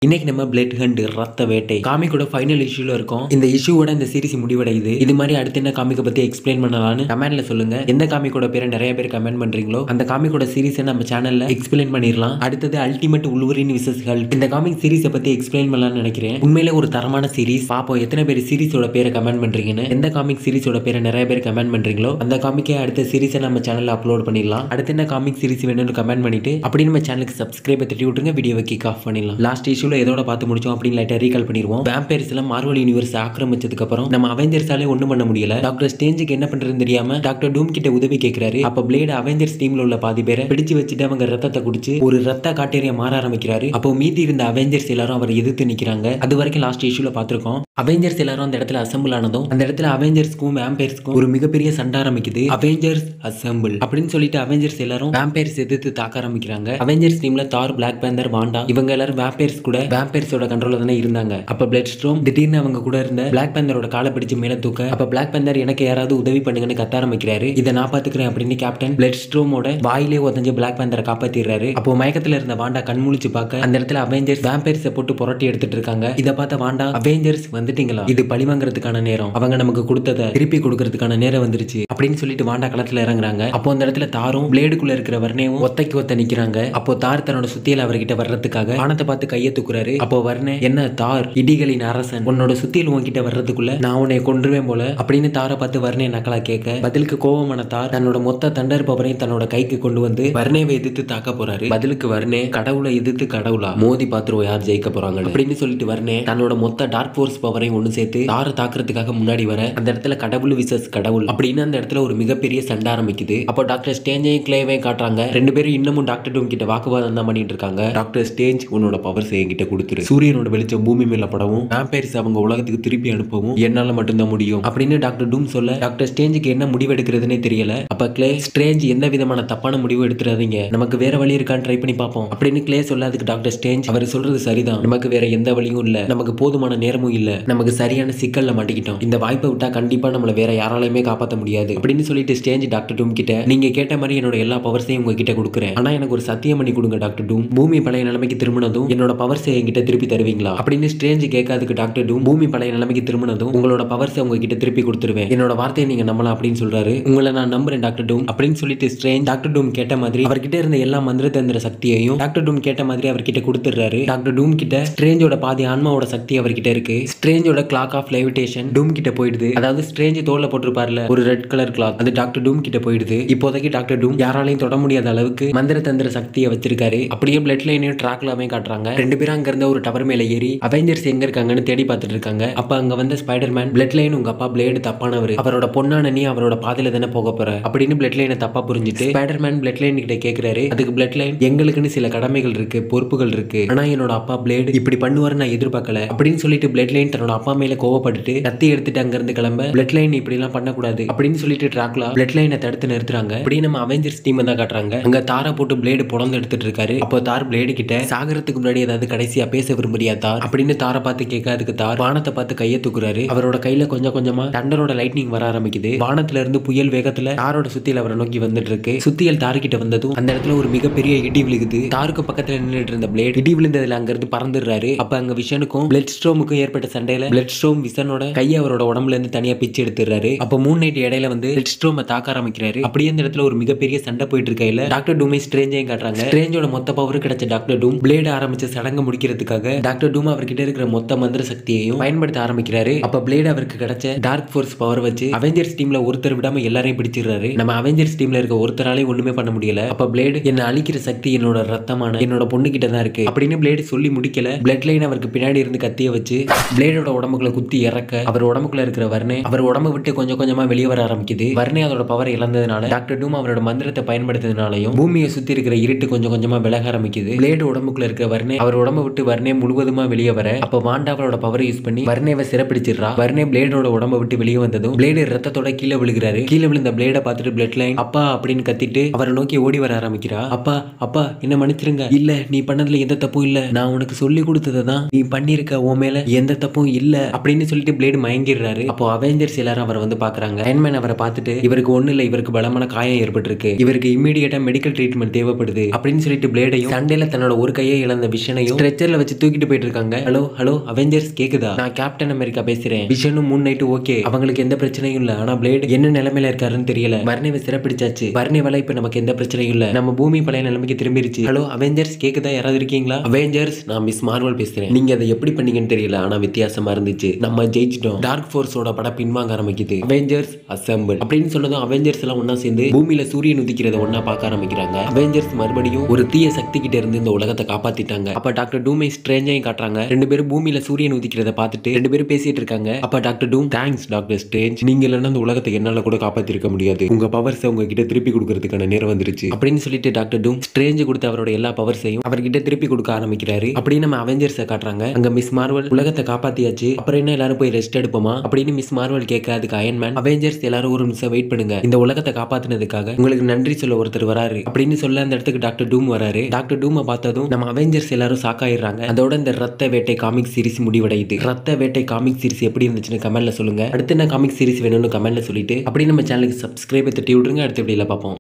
இன்னைக்கு நம்ம blood hunt ரத்த வேட்டை காமிக்கோட ஃபைனல் இஷ்யூல இருக்கும். இந்த இஷ்யூவோட இந்த சீரிஸ் முடிவடையுது. இது மாதிரி அடுத்து என்ன காமிக்க பத்தி எக்ஸ்பிளைன் பண்ணலாம்னு கமெண்ட்ல சொல்லுங்க. எந்த காமிக்கோட பேரை நிறைய பேர் கமெண்ட் பண்றீங்களோ அந்த காமிக்கோட சீரிஸை நம்ம சேனல்ல எக்ஸ்பிளைன் பண்ணிடலாம். அடுத்தது அல்டிமேட் உல்வரின் விசஸ் ஹல்க் இந்த காமிக் சீரிஸை பத்தி எக்ஸ்பிளைன் பண்ணலாம்னு நினைக்கிறேன். உண்மையில ஒரு தரமான சீரிஸ். பாப்போம் எத்தனை பேர் சீரிஸோட பேரை கமெண்ட் பண்றீங்கன்னு. எந்த காமிக் சீரிஸோட பேரை நிறைய பேர் கமெண்ட் பண்றீங்களோ அந்த காமிக்கை அடுத்த சீரிஸை நம்ம சேனல்ல அப்லோட் பண்ணிடலாம். அடுத்து என்ன காமிக் சீரிஸ் வேணும்னு கமெண்ட் பண்ணிட்டு அப்படி நம்ம சேனலுக்கு சப்ஸ்கிரைப் தட்டி விட்டுருங்க. வீடியோவை கிக் ஆஃப் பண்ணிடலாம். லாஸ்ட் இஷ்யூல எதோட பார்த்து முடிச்சோம் அப்படின்னு லைட்டா ரீகால் பண்ணிடுவோம். வேம்பயர்ஸ் எல்லாம் மார்வல் யூனிவர்ஸ் ஆக்கிரமிச்சதுக்கு அப்புறம் நம்ம அவெஞ்சர்ஸாலே ஒண்ணும் பண்ண முடியல. டாக்டர் ஸ்ட்ரேஞ்சுக்கு என்ன பண்றதுன்னு தெரியாம டாக்டர் டூம் கிட்ட உதவி கேட்கிறாரு. அப்ப பிளேட் அவெஞ்சர்ஸ் டீம்ல உள்ள பாதி பேரை பிடிச்சு வச்சுட்டு அவங்க ரத்தத்தை குடிச்சு ஒரு ரத்த காட்டேரியா மாற ஆரம்பிக்கிறாரு. அப்போ மீதி இருந்த அவெஞ்சர்ஸ் எல்லாரும் அவரை எதிர்த்து நிக்கிறாங்க. அது வரைக்கும் லாஸ்ட் இஷ்யூல பாத்திருக்கோம். அவெஞ்சர்ஸ் எல்லாரும் அந்த இடத்துல அசம்பிள் ஆனதும் அந்த இடத்துல அவெஞ்சர்ஸ்க்கும் வேம்பயர்ஸ்க்கும் ஒரு மிகப்பெரிய சண்டை ஆரம்பிக்குது. அவெஞ்சர்ஸ் அசம்பிள் அப்படின்னு சொல்லிட்டு அவெஞ்சர்ஸ் எல்லாரும் வேம்பயர்ஸ் எதிர்த்து தாக்க ஆரம்பிக்கிறாங்க. அவெஞ்சர்ஸ் டீம்ல தார், பிளாக் பேந்தர், வாண்டா இவங்க எல்லாரும் வேம்பயர்ஸ் கூட வேம்பயர்ஸோட கண்ட்ரோல்ல தானே இருந்தாங்க. அப்ப பிளட் ஸ்ட்ரோம் திடீர்னு அவங்க கூட இருந்த பிளாக் பேந்தரோட காலை பிடிச்சு மேல தூக்க அப்ப பிளாக் பேந்தர் எனக்கு யாராவது உதவி பண்ணுங்கன்னு கத்த ஆரம்பிக்கிறாரு. இதை நான் பாத்துக்கிறேன் அப்படின்னு கேப்டன் பிளட் ஸ்ட்ரோமோட வாயிலே உதஞ்ச பிளாக் பேந்தரை காப்பாத்திடுறாரு. அப்போ மயக்கத்துல இருந்த வாண்டா கண்முழிச்சு பார்க்க அந்த இடத்துல அவெஞ்சர்ஸ் வேம்பயர்ஸை போட்டு புரட்டி எடுத்துட்டு இருக்காங்க. இதை பார்த்த வாண்டா அவெஞ்சர்ஸ் வந்துட்டீங்களா, இது பழிவாங்கிறதுக்கான நேரம், அவங்க நமக்கு கொடுத்ததை திருப்பி கொடுக்கறதுக்கான நேரம் வந்துருச்சு அப்படின்னு சொல்லிட்டு வாண்டா களத்துல இறங்குறாங்க. அப்போ அந்த இடத்துல தாரும் பிளேடுக்குள்ள இருக்கிற வர்ணேவும் ஒத்தைக்கு ஒத்த நிக்கிறாங்க. அப்போ தார் தன்னோட சுத்தியல் அவர்கிட்ட வர்றதுக்காக வானத்தை பார்த்து கையை தூக்குறாரு. அப்போ வர்ணே என்ன தார், இடிகளின் அரசன், உன்னோட சுத்தியல் உன்கிட்ட வர்றதுக்குள்ள நான் உன்னை கொன்றுவேன் போல அப்படின்னு தாரை பார்த்து வர்ணே நக்கலா கேட்க பதிலுக்கு கோபமான தார் தன்னோட மொத்த தண்டர் பவரையும் தன்னோட கைக்கு கொண்டு வந்து வர்ணேவை எதிர்த்து தாக்க போறாரு. பதிலுக்கு வர்ணே கடவுளை எதிர்த்து கடவுளா மோதி பாத்துருவோம் யார் ஜெயிக்க போறாங்க அப்படின்னு சொல்லிட்டு வர்ணே தன்னோட மொத்த டார்க் ஃபோர்ஸ் பவரையும் ஒண்ணு சேர்த்து தாரை தாக்குறதுக்காக முன்னாடி வர அந்த இடத்துல கடவுள் விசஸ் கடவுள் அப்படின்னு அந்த இடத்துல ஒரு மிகப்பெரிய சண்டை ஆரம்பிக்குது. அப்போ டாக்டர் ஸ்டேஞ்சையும் கிளேவையும் காட்டுறாங்க. ரெண்டு பேரும் இன்னமும் டாக்டர் டூம் கிட்ட வாக்குவாதம் தான் பண்ணிட்டு இருக்காங்க. டாக்டர் ஸ்டேஞ்ச் உன்னோட பவர்ஸ் என்கிட்ட கொடுத்துரு, சூரியனோட வெளிச்சம் பூமி மேல படவும் வேம்பயர்ஸ் அவங்க உலகத்துக்கு திருப்பி அனுப்பவும் என்னால மட்டும்தான் முடியும் அப்படின்னு டாக்டர் டூம் சொல்ல டாக்டர் ஸ்டேஞ்சுக்கு என்ன முடிவு எடுக்கிறதுனே தெரியல. அப்ப கிளே ஸ்ட்ரேஞ்ச் எந்த விதமான தப்பான முடிவு எடுத்துறாதீங்க, நமக்கு வேற வழி இருக்கான்னு ட்ரை பண்ணி பார்ப்போம் அப்படின்னு கிளே சொல்ல அதுக்கு டாக்டர் ஸ்டேஞ்ச் அவர் சொல்றது சரிதான், நமக்கு வேற எந்த வழியும் இல்ல, நமக்கு போதுமான நேரமும் இல்ல, நமக்கு சரியான சிக்கல்ல மாட்டிக்கிட்டோம், இந்த வாய்ப்பை விட்டா கண்டிப்பா நம்மள வேற யாராலையுமே காப்பாற்ற முடியாது அப்படின்னு சொல்லிட்டு ஸ்டேஞ்ச் டாக்டர் டூம் கிட்ட நீங்க கேட்ட மாதிரி என்னோட எல்லா பவர்ஸையும் உங்ககிட்ட கொடுக்குறேன், ஆனா எனக்கு ஒரு சத்தியம் பண்ணி கொடுங்க டாக்டர் டூம், பூமி பழைய நிலைமைக்கு திரும்பினதும் என்னோட பவர்ஸை என்கிட்ட திருப்பி தருவீங்களா அப்படின்னு ஸ்ட்ரேஞ்ச் கேட்காதுக்கு டாக்டர் டூம் பூமி பழைய நிலைமைக்கு திரும்பினதும் உங்களோட பவர்ஸை உங்ககிட்ட திருப்பி கொடுத்துருவேன், என்னோட வார்த்தையை நீங்க நம்பலாம் அப்படின்னு சொல்றாரு. உங்களை நான் நம்புறேன் டாக்டர் டூம் அப்படின்னு சொல்லிட்டு ஸ்ட்ரேஞ்ச் டாக்டர் டூம் கேட்ட மாதிரி அவர்கிட்ட இருந்த எல்லா மந்திர தந்திர சக்தியையும் டாக்டர் டூம் கேட்ட மாதிரி அவர்கிட்ட கொடுத்துறாரு. டாக்டர் டூம் கிட்ட ஸ்ட்ரேஞ்சோட பாதி ஆன்மாவோட சக்தி அவர்கிட்ட இருக்கு. ஸ்ட்ரேஞ்சோட கிளாக் ஆஃப் லெவிடேஷன் டூம் கிட்ட போயிடுது. அதாவது ஸ்ட்ரேஞ்ச் தோல்ல போட்டிருப்பார்ல ஒரு ரெட் கலர் கிளாக், அது டாக்டர் டூம் கிட்ட போயிடுது. இப்போதைக்கு டாக்டர் டூம் யாராலையும் தொட முடியாத அளவுக்கு மந்திர தந்திர சக்தியை வச்சிருக்காரு. அப்படியே பிளட் லைனையும் ட்ராக்லாமே காட்டுறாங்க. ரெண்டு பேரும் அங்க இருந்த ஒரு டவர் மேல ஏறி அவெஞ்சர்ஸ் எங்க இருக்காங்கன்னு தேடி பார்த்துட்டு இருக்காங்க. அப்ப அங்க வந்த ஸ்பைடர்மேன் பிளட் லைன் உங்க அப்பா பிளேடு தப்பானவர், அவரோட பொண்ணான நீ அவரோட பாதையில தானே போக போற அப்படின்னு பிளட் லைனை தப்பா புரிஞ்சுட்டு ஸ்பைடர்மேன் பிளட் லைன் கிட்ட கேக்குறாரு. அதுக்கு பிளட் லைன் எங்களுக்குன்னு சில கடமைகள் இருக்கு, பொறுப்புகள் இருக்கு, ஆனா என்னோட அப்பா பிளேடு இப்படி பண்ணுவாரு நான் எதிர்பார்க்கல அப்படின்னு சொல்லிட்டு பிளட் லைன் தன்னோட அப்பா மேல கோவப்பட்டுட்டு கத்தி எடுத்துட்டு அங்க இருந்து கிளம்ப பிளட் லைன் இப்படி எல்லாம் பண்ணக்கூடாது அப்படின்னு சொல்லிட்டு டிராக்குலா பிளட் லைனை தடுத்து நிறுத்துறாங்க. அப்படி நம்ம அவெஞ்சர்ஸ் டீம் தான் காட்டுறாங்க. அங்க தாரா போட்டு பிளேடு புடந்து எடுத்துட்டு இருக்காரு. அப்போ தார் பிளேடு கிட்ட சாகரத்துக்கு முன்னாடி ஏதாவது கடைசியா பேச விரும்புறியா தார் அப்படின்னு தாரை பார்த்து கேட்க அதுக்கு தார் வானத்தை பார்த்து கையை தூக்குறாரு. அவரோட கையில கொஞ்சம் கொஞ்சமா தண்டரோட லைட்னிங் வர ஆரம்பிக்குது. வானத்துல இருந்து புயல் வேகத்துல தாரோட சுத்தியல் அவரை நோக்கி வந்துட்டு இருக்கு. சுத்தியல் தாருக்கிட்ட வந்ததும் அந்த இடத்துல ஒரு மிகப்பெரிய இடி விழுகுது. தாருக்கு பக்கத்துல நின்றுட்டு இருந்த பிளேட் இடி விழுந்ததுல அங்க இருந்து பறந்துடுறாரு. அப்ப அங்க விஷனுக்கும் பிளட் ஸ்ட்ரோமுக்கும் ஏற்பட்ட சண்டையில பிளட் ஸ்ட்ரோம் விஷனோட கையை அவரோட உடம்புல இருந்து தனியா பிச்சு எடுத்துறாரு. அப்ப மூன் நைட் இடையில வந்து பிளட் ஸ்ட்ரோமை தாக்க ஆரம்பிக்கிறாரு. அப்படியே அந்த இடத்துல ஒரு மிகப்பெரிய சண்டை போயிட்டு இருக்கையில டாக்டர் டூமை ஸ்ட்ரேஞ்சையும் காட்டுறாங்க. ஸ்ட்ரேஞ்சோட மொத்த பவர் கிடைச்ச டாக்டர் டூம் பிளேட் ஆரம்பிச்ச சடங்கு முடிக்கிறதுக்காக டாக்டர் டூம் அவர்கிட்ட இருக்கிற மொத்த மந்திர சக்தியையும் பயன்படுத்த ஆரம்பிக்கிறாரு. அப்ப பிளேட் அவருக்கு கிடைச்ச டார்க் ஃபோர்ஸ் பவர் வச்சு அவெஞ்சர்ஸ் டீம்ல ஒருத்தர் விடாம எல்லாரையும் பிடிச்சிடுறாரு. நம்ம அவெஞ்சர்ஸ் டீம்ல இருக்க ஒருத்தராலே ஒண்ணுமே பண்ண முடியல. அப்ப பிளேட் என்ன அழிக்கிற சக்தி என்னோட ரத்தமான என்னோட பொண்ணு கிட்ட தான் இருக்கு அப்படின்னு பிளேட் சொல்லி முடிக்கல. பிளட் லைன் அவருக்கு பின்னாடி இருந்து கத்திய வச்சு பிளேடோட உடம்புக்குள்ள குத்தி இறக்க அவர் உடம்புக்குள்ள இருக்கிற வர்ணே அவர் உடம்பு விட்டு கொஞ்சம் கொஞ்சமா வெளியே வர ஆரம்பிக்குது. வர்ணே அதோட பவர் இழந்ததுனால டாக்டர் டூம் அவரோட மந்திரத்தை பயன்படுத்தினாலையும் பூமியை சுத்தி இருக்கிற இருட்டு கொஞ்சம் கொஞ்சமா விலக ஆரம்பிக்குது. பிளேடு உடம்புக்குள்ள இருக்கிற வர்ணே அவர் உடம்பு விட்டு வர்ணே முழுவதுமா வெளியே வர அப்ப வாண்டாவோட பவர் யூஸ் பண்ணி வர்ணேவை சிறப்பிடிச்சிடுறா. வர்ணே பிளேடோட உடம்பை விட்டு வெளியே வந்ததும் பிளேடு ரத்தத்தோட கீழே விழுகிறாரு. கீழே விழுந்த பிளேட பார்த்துட்டு பிளட் லைன் அப்பா அப்படின்னு கத்திட்டு அவரை நோக்கி ஓடி வர ஆரம்பிக்கிறா. அப்பா அப்பா என்ன மன்னிச்சிருங்க, இல்ல நீ பண்ணதுல எந்த தப்பும் இல்ல, நான் உனக்கு சொல்லி கொடுத்ததை தான் நீ பண்ணிருக்க, உன் மேல எந்த தப்பும் இல்ல அப்படின்னு சொல்லிட்டு பிளேடு மயங்கிடுறாரு. அப்போ அவெஞ்சர்ஸ் எல்லாரும் அவரை வந்து பாக்குறாங்க. அயன்மேன் அவரை பார்த்துட்டு இவருக்கு ஒண்ணு இல்ல, இவருக்கு பலமான காயம் ஏற்பட்டிருக்கு, இவருக்கு இம்மீடியட்டா மெடிக்கல் ட்ரீட்மெண்ட் தேவைப்படுது அப்படின்னு சொல்லிட்டு பிளேடையும் சண்டையில தன்னோட ஒரு கையை இழந்த விஷனையும் ஸ்ட்ரெச் ஸ்ட்ரெச்சர்ல வச்சு தூக்கிட்டு போயிட்டு இருக்காங்க. ஹலோ ஹலோ அவெஞ்சர்ஸ் கேக்குதா? நான் கேப்டன் அமெரிக்கா பேசுறேன். விஷனும் மூன் நைட் ஓகே, அவங்களுக்கு எந்த பிரச்சனையும் இல்ல. ஆனா பிளேட் என்ன நிலைமையில இருக்காருன்னு தெரியல. வர்ணேவை சிறப்பிடிச்சாச்சு. வர்ணேவால இப்ப நமக்கு எந்த பிரச்சனையும் இல்ல. நம்ம பூமி பழைய நிலைமைக்கு திரும்பிருச்சு. ஹலோ அவெஞ்சர்ஸ் கேக்குதா? யாராவது இருக்கீங்களா? அவெஞ்சர்ஸ், நான் மிஸ் மார்வல் பேசுறேன். நீங்க அதை எப்படி பண்ணீங்கன்னு தெரியல, ஆனா வித்தியாசமா இருந்துச்சு. நம்ம ஜெயிச்சிட்டோம். டார்க் ஃபோர்ஸோட படம் பின்வாங்க ஆரம்பிக்குது. அவெஞ்சர்ஸ் அசெம்பிள் அப்படின்னு சொன்னதும் அவெஞ்சர்ஸ் எல்லாம் ஒன்னா சேர்ந்து பூமியில சூரியன் உதிக்கிறத ஒன்னா பார்க்க ஆரம்பிக்கிறாங்க. அவெஞ்சர்ஸ் மறுபடியும் ஒரு தீய சக்தி கிட்ட இருந்து இந்த உலகத்தை காப்பாத்திட்டாங்க. அப்ப டாக்டர் டூமை ஸ்ட்ரேஞ்சையும் காட்டுறாங்க. ரெண்டு பேரும் பூமியில சூரியன் உதிக்கிறத பார்த்துட்டு ரெண்டு பேரும் பேசிட்டு இருக்காங்க. அப்ப டாக்டர் டூம், தேங்க்ஸ் டாக்டர் ஸ்ட்ரேஞ்ச், நீங்க இல்லைன்னா இந்த உலகத்தை என்னால கூட காப்பாத்திருக்க முடியாது. உங்க பவர்ஸை உங்ககிட்ட திருப்பி கொடுக்கறதுக்கான நேரம் வந்துருச்சு அப்படின்னு சொல்லிட்டு டாக்டர் டூம் ஸ்ட்ரேஞ்ச் கொடுத்த அவரோட எல்லா பவர்ஸையும் அவர்கிட்ட திருப்பி கொடுக்க ஆரம்பிக்கிறாரு. அப்படின்னு நம்ம அவெஞ்சர்ஸை காட்டுறாங்க. அங்க மிஸ் மார்வல் உலகத்தை காப்பாத்தியாச்சு, அப்புறம் என்ன எல்லாரும் போய் ரெஸ்ட் எடுப்போமா அப்படின்னு மிஸ் மார்வல் கேட்க, அதுக்கு அயன்மேன், அவெஞ்சர்ஸ் எல்லாரும் ஒரு நிமிஷம் வெயிட் பண்ணுங்க, இந்த உலகத்தை காப்பாத்தினதுக்காக உங்களுக்கு நன்றி சொல்ல ஒருத்தர் வராரு அப்படின்னு சொல்ல அந்த இடத்துக்கு டாக்டர் டூம் வராரு. டாக்டர் டூமை பார்த்ததும் நம்ம அவெஞ்சர்ஸ் எல்லாரும் சாக்காயிடுறாங்க. அதோட இந்த ரத்த வேட்டை காமிக் சீரிஸ் முடிவடையுது. ரத்த வேட்டை காமிக் சீரிஸ் எப்படி இருந்துச்சுன்னு கமெண்ட்ல சொல்லுங்க. அடுத்து என்ன காமிக் சீரிஸ் வேணும்னு கமெண்ட்ல சொல்லிட்டு அப்படியே நம்ம சேனலுக்கு சப்ஸ்கிரைப் தட்டி விட்டுருங்க. அடுத்த வீடியோல பார்ப்போம்.